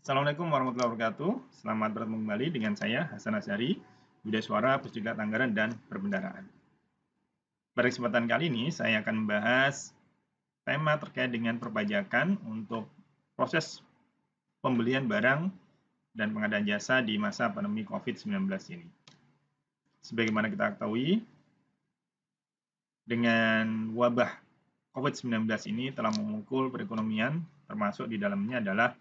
Assalamualaikum warahmatullahi wabarakatuh. Selamat bertemu kembali dengan saya Hasan Asyari, Bidai Suara, Pusdikat Anggaran dan Perbendaharaan. Pada kesempatan kali ini saya akan membahas tema terkait dengan perpajakan untuk proses pembelian barang dan pengadaan jasa di masa pandemi COVID-19 ini. Sebagaimana kita ketahui, dengan wabah COVID-19 ini telah memukul perekonomian, termasuk di dalamnya adalah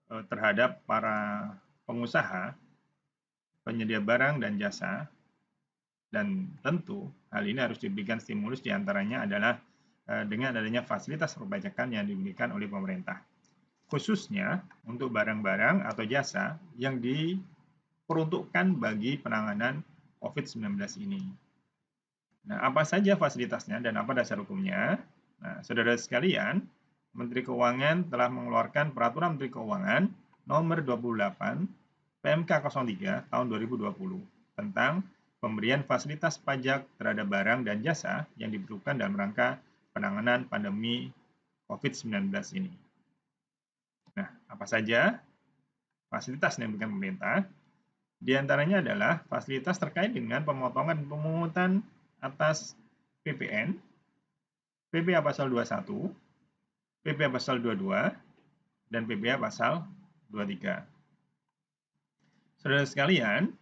terhadap para pengusaha, penyedia barang dan jasa, dan tentu hal ini harus diberikan stimulus, diantaranya adalah dengan adanya fasilitas perpajakan yang diberikan oleh pemerintah, khususnya untuk barang-barang atau jasa yang diperuntukkan bagi penanganan COVID-19 ini. Nah, apa saja fasilitasnya dan apa dasar hukumnya? Nah, saudara sekalian, Menteri Keuangan telah mengeluarkan Peraturan Menteri Keuangan Nomor 28 PMK 03 tahun 2020 tentang pemberian fasilitas pajak terhadap barang dan jasa yang diperlukan dalam rangka penanganan pandemi COVID-19 ini. Nah, apa saja fasilitas yang diberikan pemerintah? Di antaranya adalah fasilitas terkait dengan pemotongan pemungutan atas PPN, PPh pasal 21, PPh pasal 22, dan PPh pasal 23. Saudara sekalian,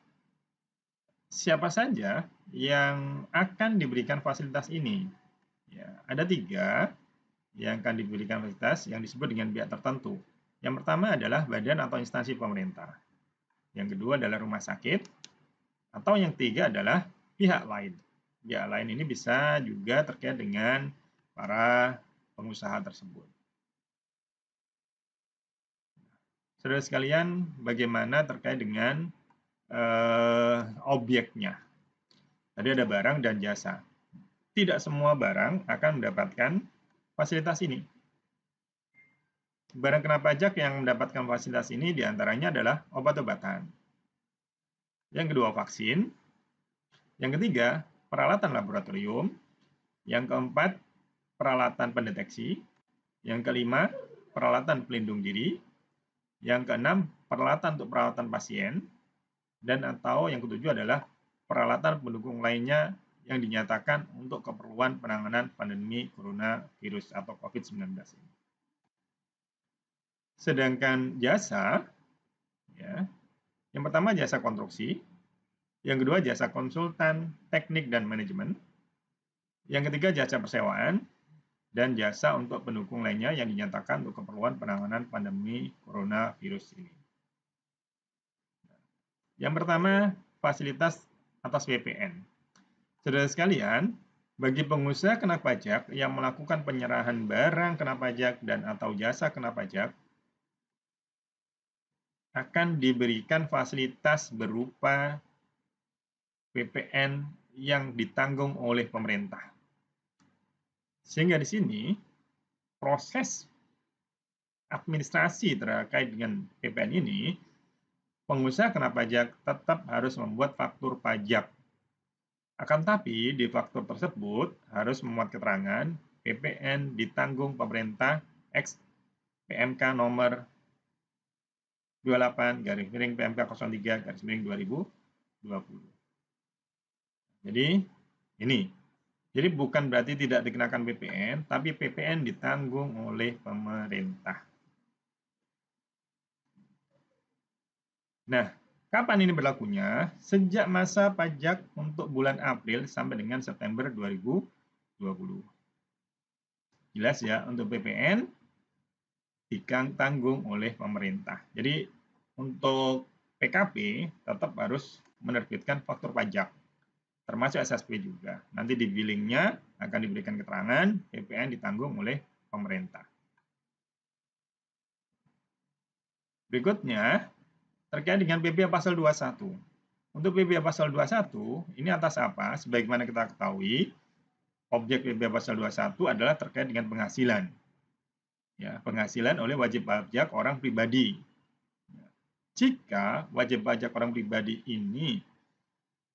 siapa saja yang akan diberikan fasilitas ini? Ya, ada 3 yang akan diberikan fasilitas yang disebut dengan pihak tertentu. Yang pertama adalah badan atau instansi pemerintah. Yang kedua adalah rumah sakit. Atau yang ketiga adalah pihak lain. Pihak lain ini bisa juga terkait dengan para pengusaha tersebut. Saudara sekalian, bagaimana terkait dengan objeknya? Tadi ada barang dan jasa. Tidak semua barang akan mendapatkan fasilitas ini. Barang kena pajak yang mendapatkan fasilitas ini diantaranya adalah obat-obatan. Yang kedua, vaksin. Yang ketiga, peralatan laboratorium. Yang keempat, peralatan pendeteksi. Yang kelima, peralatan pelindung diri. Yang keenam, peralatan untuk perawatan pasien. Dan atau yang ketujuh adalah peralatan pendukung lainnya yang dinyatakan untuk keperluan penanganan pandemi coronavirus atau COVID-19 ini. Sedangkan jasa, ya, yang pertama jasa konstruksi, yang kedua jasa konsultan, teknik dan manajemen, yang ketiga jasa persewaan, dan jasa untuk pendukung lainnya yang dinyatakan untuk keperluan penanganan pandemi coronavirus ini. Yang pertama, fasilitas atas PPN. Saudara sekalian, bagi pengusaha kena pajak yang melakukan penyerahan barang kena pajak dan atau jasa kena pajak, akan diberikan fasilitas berupa PPN yang ditanggung oleh pemerintah. Sehingga di sini proses administrasi terkait dengan PPN ini, pengusaha kena pajak tetap harus membuat faktur pajak. Akan tapi di faktur tersebut harus memuat keterangan PPN ditanggung pemerintah X PMK nomor 28 PMK 03 2020. Jadi ini. Jadi bukan berarti tidak dikenakan PPN, tapi PPN ditanggung oleh pemerintah. Nah, kapan ini berlakunya? Sejak masa pajak untuk bulan April sampai dengan September 2020. Jelas ya, untuk PPN ditanggung oleh pemerintah. Jadi untuk PKP tetap harus menerbitkan faktur pajak, termasuk SSP juga. Nanti di billingnya akan diberikan keterangan PPN ditanggung oleh pemerintah. Berikutnya, terkait dengan PPh pasal 21. Untuk PPh pasal 21, ini atas apa? Sebagaimana kita ketahui, objek PPh pasal 21 adalah terkait dengan penghasilan. Ya, penghasilan oleh wajib pajak orang pribadi. Jika wajib pajak orang pribadi ini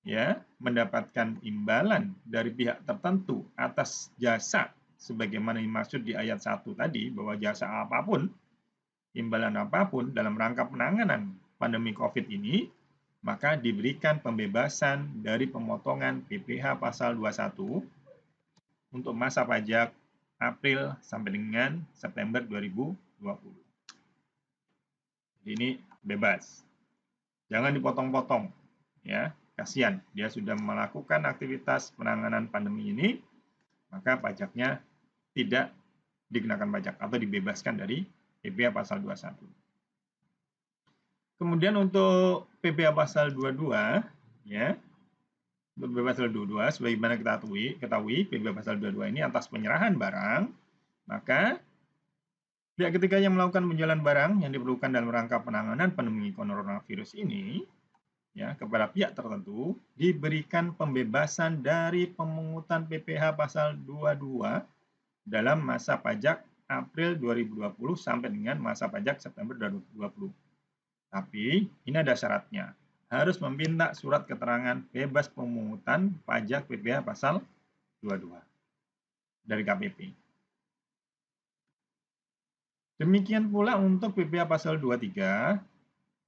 ya mendapatkan imbalan dari pihak tertentu atas jasa sebagaimana dimaksud di ayat 1 tadi, bahwa jasa apapun imbalan apapun dalam rangka penanganan pandemi COVID ini, maka diberikan pembebasan dari pemotongan PPh pasal 21 untuk masa pajak April sampai dengan September 2020. Ini bebas. Jangan dipotong-potong, ya. Kasihan, dia sudah melakukan aktivitas penanganan pandemi ini, maka pajaknya tidak dikenakan pajak atau dibebaskan dari PPh pasal 21. Kemudian untuk PPh pasal 22, ya. Untuk PPh pasal 22, sebagaimana kita ketahui PPh pasal 22 ini atas penyerahan barang, maka pihak ketiga yang melakukan penjualan barang yang diperlukan dalam rangka penanganan pandemi coronavirus ini, ya, kepada pihak tertentu diberikan pembebasan dari pemungutan PPh pasal 22 dalam masa pajak April 2020 sampai dengan masa pajak September 2020. Tapi ini ada syaratnya. Harus meminta surat keterangan bebas pemungutan pajak PPh pasal 22 dari KPP. Demikian pula untuk PPh pasal 23,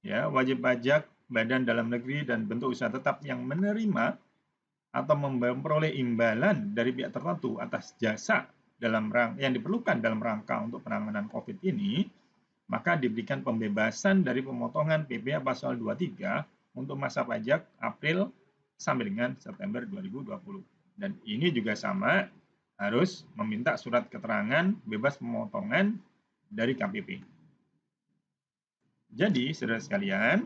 ya, wajib pajak badan dalam negeri dan bentuk usaha tetap yang menerima atau memperoleh imbalan dari pihak tertentu atas jasa yang diperlukan dalam rangka untuk penanganan COVID ini, maka diberikan pembebasan dari pemotongan PPh pasal 23 untuk masa pajak April sampai dengan September 2020. Dan ini juga sama, harus meminta surat keterangan bebas pemotongan dari KPP. Jadi, saudara sekalian,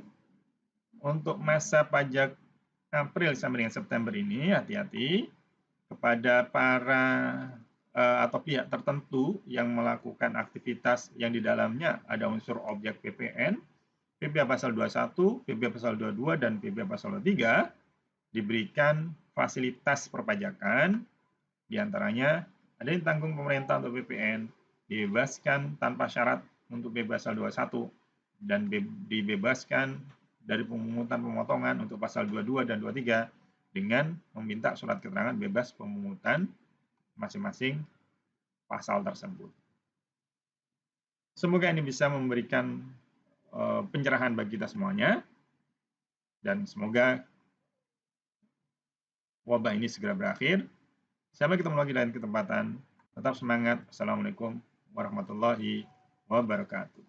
untuk masa pajak April sampai dengan September ini, hati-hati kepada para atau pihak tertentu yang melakukan aktivitas yang di dalamnya ada unsur objek PPN, PPh pasal 21, PPh pasal 22, dan PPh pasal 23 diberikan fasilitas perpajakan, diantaranya ada yang ditanggung pemerintah untuk PPN, dibebaskan tanpa syarat untuk PPh pasal 21, dan dibebaskan dari pemungutan pemotongan untuk pasal 22 dan 23 dengan meminta surat keterangan bebas pemungutan masing-masing pasal tersebut. Semoga ini bisa memberikan pencerahan bagi kita semuanya, dan semoga wabah ini segera berakhir. Sampai ketemu lagi lain kesempatan. Tetap semangat. Assalamualaikum warahmatullahi wabarakatuh.